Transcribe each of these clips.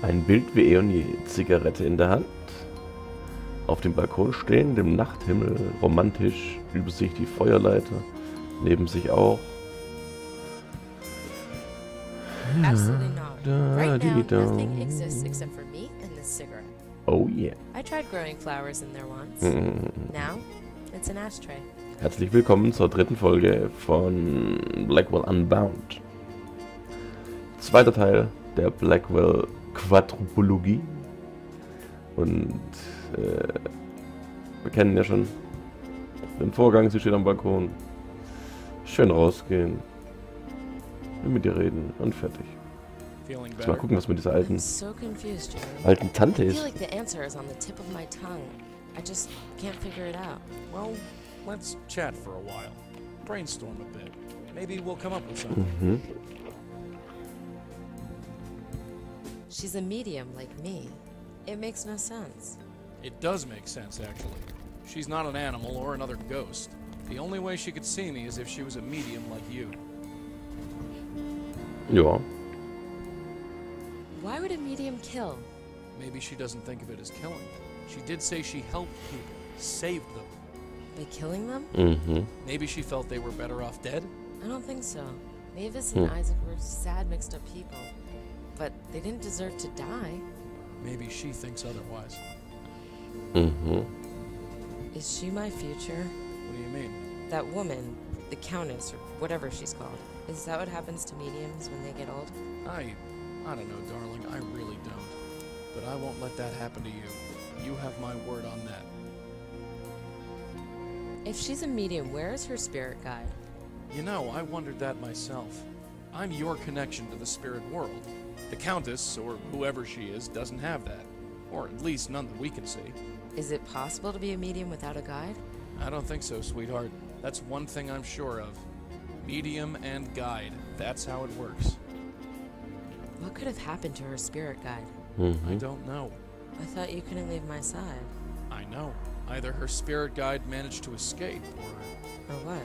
Ein Bild wie eh und je. Zigarette in der Hand. Auf dem Balkon stehen, dem Nachthimmel, romantisch, über sich die Feuerleiter, neben sich auch. Absolutely not. Right now, nothing exists except for me and this cigarette. Oh yeah. I tried growing flowers in there once. Now, it's an ashtray. Herzlich willkommen zur dritten Folge von Blackwell Unbound. Zweiter Teil der Blackwell Quadrupologie. Und wir kennen ja schon den Vorgang. Sie steht am Balkon. Schön rausgehen. Mit ihr reden und fertig. Jetzt mal gucken, was mit dieser alten Tante ist. Well, let's chat for a while. Brainstorm a bit. Maybe we'll come up with something. She's a medium like me. It makes no sense. It does make sense, actually. She's not an animal or another ghost. The only way she could see me is if she was a medium like you. Ja. Why would a medium kill? Maybe she doesn't think of it as killing. She did say she helped people, saved them. By killing them? Maybe she felt they were better off dead? I don't think so. Mavis and Isaac were sad, mixed up people. But they didn't deserve to die. Maybe she thinks otherwise. Is she my future? What do you mean? That woman, the Countess, or whatever she's called. Is that what happens to mediums when they get old? I don't know, darling. I really don't. But I won't let that happen to you. You have my word on that. If she's a medium, where is her spirit guide? You know, I wondered that myself. I'm your connection to the spirit world. The Countess, or whoever she is, doesn't have that. Or at least none that we can see. Is it possible to be a medium without a guide? I don't think so, sweetheart. That's one thing I'm sure of. Medium and guide. That's how it works. What could have happened to her spirit guide? I don't know. I thought you couldn't leave my side. I know. Either her spirit guide managed to escape, Or what?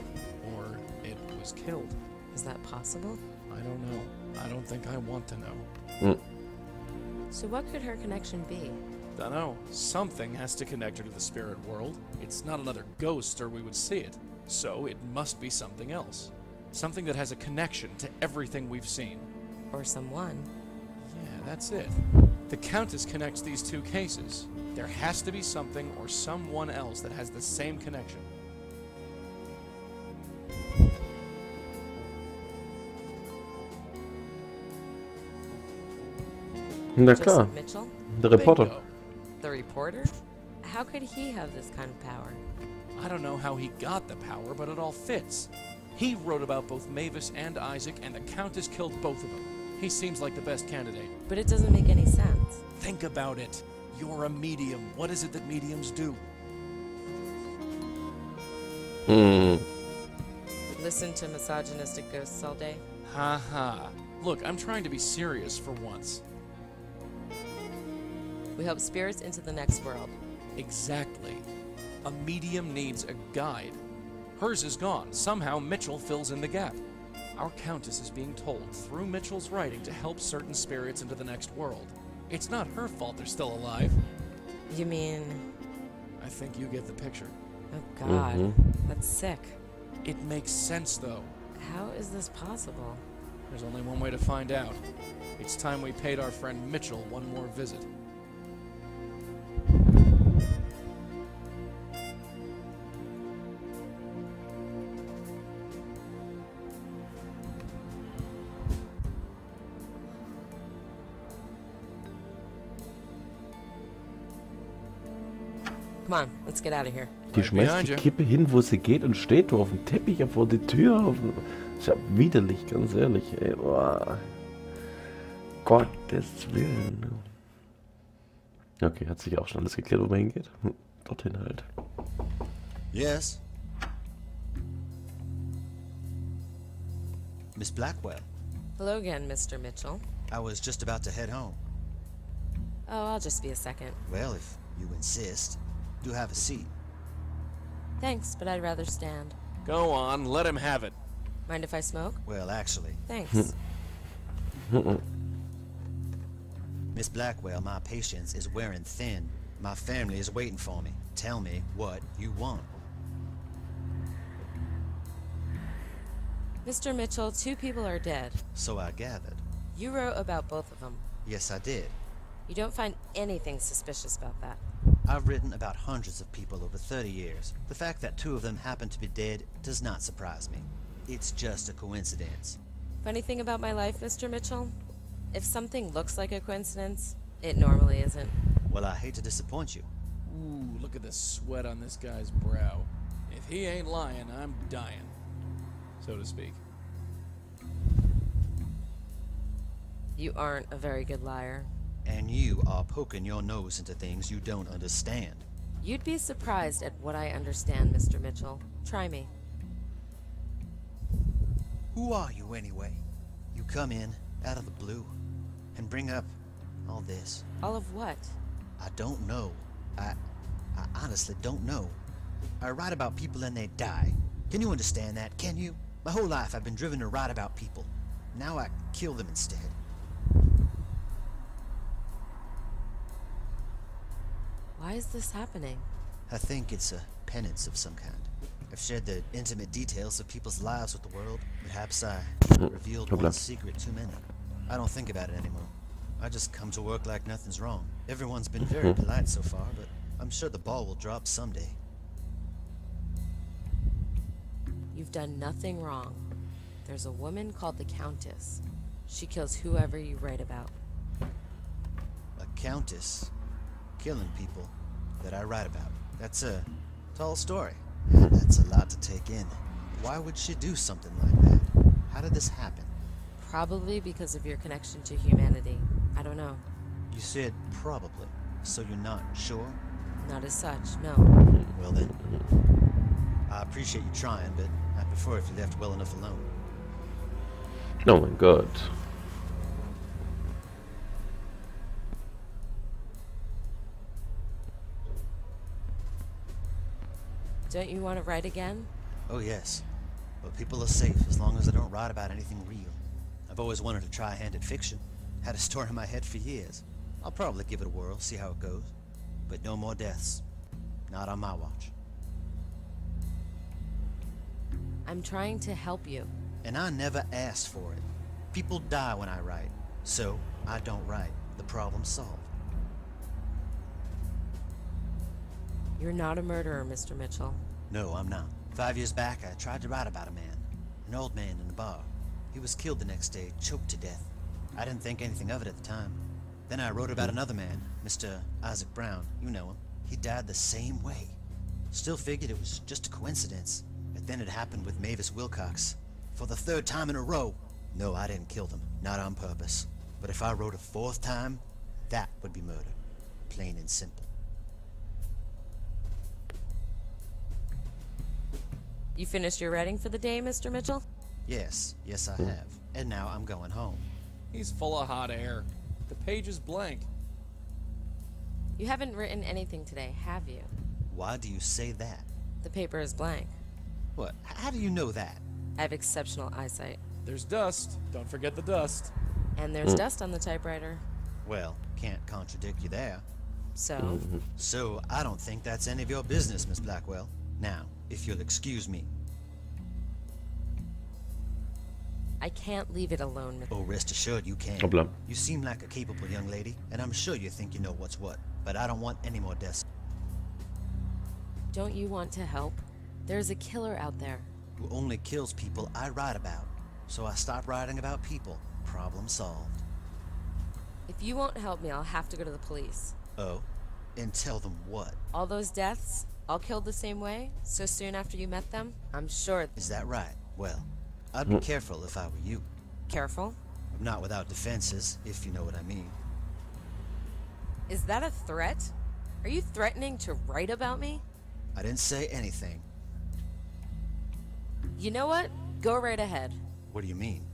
or it was killed. Is that possible? I don't know. I don't think I want to know. So what could her connection be? Dunno. Something has to connect her to the spirit world. It's not another ghost or we would see it. So it must be something else. Something that has a connection to everything we've seen. Or someone? Yeah, that's it. The Countess connects these two cases. There has to be something or someone else that has the same connection. Na klar, Joseph Mitchell? der Reporter. Bingo. The reporter? How could he have this kind of power? I don't know how he got the power, but it all fits. He wrote about both Mavis and Isaac, and the Countess killed both of them. He seems like the best candidate. But it doesn't make any sense. Think about it. You're a medium. What is it that mediums do? Listen to misogynistic ghosts all day? Ha ha. Look, I'm trying to be serious for once. We help spirits into the next world. Exactly. A medium needs a guide. Hers is gone. Somehow Mitchell fills in the gap. Our Countess is being told through Mitchell's writing to help certain spirits into the next world. It's not her fault they're still alive. You mean... I think you get the picture. Oh God, that's sick. It makes sense, though. How is this possible? There's only one way to find out. It's time we paid our friend Mitchell one more visit. Come on, let's get out of here. Die schmeißt die Kippe hin, wo sie geht und steht nur auf dem Teppich vor die Tür. Ist ja widerlich, ganz ehrlich. Ey. Boah. Gottes Willen. Okay, hat sich auch schon alles geklärt, wo man hingeht. Dorthin halt. Yes. Miss Blackwell. Hello again, Mr. Mitchell. I was just about to head home. Oh, I'll just be a second. Well, if you insist, do have a seat. Thanks, but I'd rather stand. Go on, let him have it. Mind if I smoke? Well, actually, Thanks. Miss Blackwell, my patience is wearing thin. My family is waiting for me. Tell me what you want. Mr. Mitchell, 2 people are dead. So I gathered. You wrote about both of them. Yes, I did. You don't find anything suspicious about that. I've written about hundreds of people over 30 years. The fact that 2 of them happen to be dead does not surprise me. It's just a coincidence. Funny thing about my life, Mr. Mitchell? If something looks like a coincidence, it normally isn't. Well, I hate to disappoint you. Ooh, look at the sweat on this guy's brow. If he ain't lying, I'm dying, so to speak. You aren't a very good liar. And you are poking your nose into things you don't understand. You'd be surprised at what I understand, Mr. Mitchell. Try me. Who are you anyway? You come in, out of the blue, and bring up all this. All of what? I don't know. I honestly don't know. I write about people and they die. Can you understand that? Can you? My whole life I've been driven to write about people. Now I kill them instead. Why is this happening? I think it's a penance of some kind. I've shared the intimate details of people's lives with the world. Perhaps I revealed one secret too many. I don't think about it anymore. I just come to work like nothing's wrong. Everyone's been very polite so far, but I'm sure the ball will drop someday. You've done nothing wrong. There's a woman called the Countess. She kills whoever you write about. A countess killing people that I write about. That's a tall story. That's a lot to take in. Why would she do something like that? How did this happen? Probably because of your connection to humanity. I don't know. You said probably, so you're not sure? Not as such, no. Well then, I appreciate you trying, but I prefer if you left well enough alone. Oh mein Gott. Don't you want to write again? Oh yes, but people are safe as long as I don't write about anything real. I've always wanted to try handed fiction. Had a story in my head for years. I'll probably give it a whirl, see how it goes. But no more deaths. Not on my watch. I'm trying to help you. And I never asked for it. People die when I write, so I don't write. The problem's solved. You're not a murderer, Mr. Mitchell. No, I'm not. 5 years back, I tried to write about a man. An old man in a bar. He was killed the next day, choked to death. I didn't think anything of it at the time. Then I wrote about another man, Mr. Isaac Brown. You know him. He died the same way. Still figured it was just a coincidence. But then it happened with Mavis Wilcox. For the 3rd time in a row. No, I didn't kill them. Not on purpose. But if I wrote a 4th time, that would be murder. Plain and simple. You finished your writing for the day, Mr. Mitchell? Yes, yes I have. And now I'm going home. He's full of hot air. The page is blank. You haven't written anything today, have you? Why do you say that? The paper is blank. What? How do you know that? I have exceptional eyesight. There's dust. Don't forget the dust. And there's dust on the typewriter. Well, can't contradict you there. So? So, I don't think that's any of your business, Miss Blackwell. Now, if you'll excuse me. I can't leave it alone. Oh, rest assured you can. Problem. You seem like a capable young lady, and I'm sure you think you know what's what. But I don't want any more deaths. Don't you want to help? There's a killer out there. Who only kills people I write about. So I stopped writing about people. Problem solved. If you won't help me, I'll have to go to the police. Oh? And tell them what? All those deaths, all killed the same way, so soon after you met them? I'm sure. Is that right? Well, I'd be careful if I were you. Careful? I'm not without defenses, if you know what I mean. Is that a threat? Are you threatening to write about me? I didn't say anything. You know what? Go right ahead. What do you mean?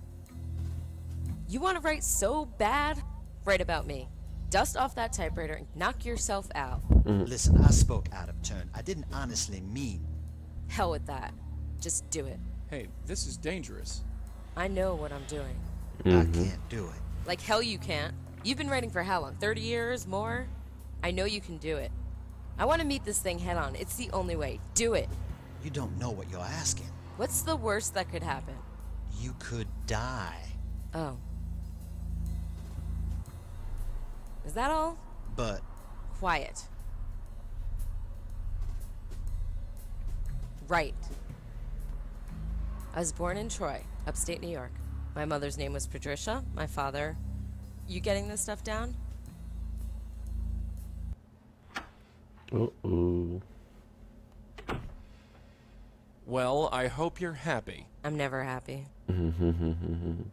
You want to write so bad? Write about me. Dust off that typewriter and knock yourself out. Listen, I spoke out of turn. I didn't honestly mean. Hell with that. Just do it. Hey, this is dangerous. I know what I'm doing. I can't do it. Like hell you can't. You've been writing for how long? 30 years? More? I know you can do it. I want to meet this thing head on. It's the only way. Do it. You don't know what you're asking. What's the worst that could happen? You could die. Oh. Is that all? But... Quiet. Right. I was born in Troy, upstate New York. My mother's name was Patricia. My father... You getting this stuff down? Uh-oh. Well, I hope you're happy. I'm never happy. I'm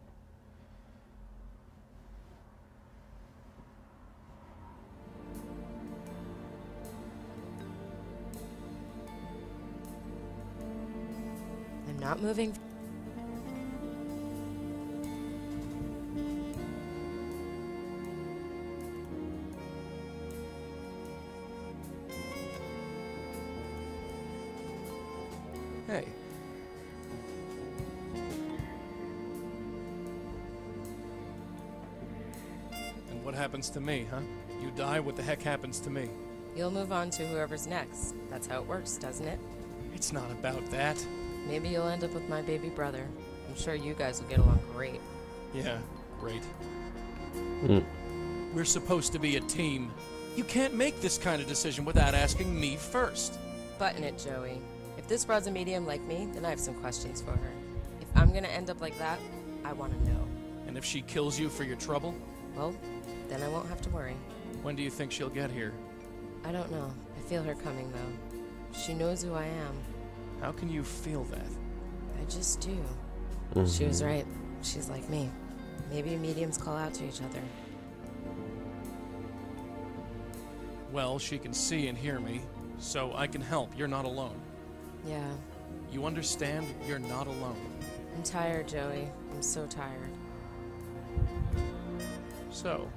not moving. Hey. And what happens to me, huh? You die, what the heck happens to me? You'll move on to whoever's next. That's how it works, doesn't it? It's not about that. Maybe you'll end up with my baby brother. I'm sure you guys will get along great. Yeah, great. Mm. We're supposed to be a team. You can't make this kind of decision without asking me first. Button it, Joey. If this broad's a medium like me, then I have some questions for her. If I'm gonna end up like that, I want to know. And if she kills you for your trouble? Well, then I won't have to worry. When do you think she'll get here? I don't know. I feel her coming, though. She knows who I am. How can you feel that? I just do. Mm-hmm. She was right. She's like me. Maybe mediums call out to each other. Well, she can see and hear me, so I can help. You're not alone. Yeah. You understand? You're not alone. I'm tired, Joey. I'm so tired. So,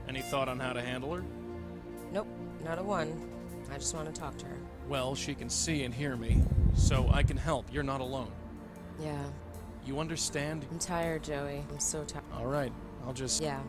any thought on how to handle her? Nope, not a one. I just want to talk to her. Well, she can see and hear me, so I can help. You're not alone. Yeah. You understand? I'm tired, Joey. I'm so tired. All right, I'll just... Yeah.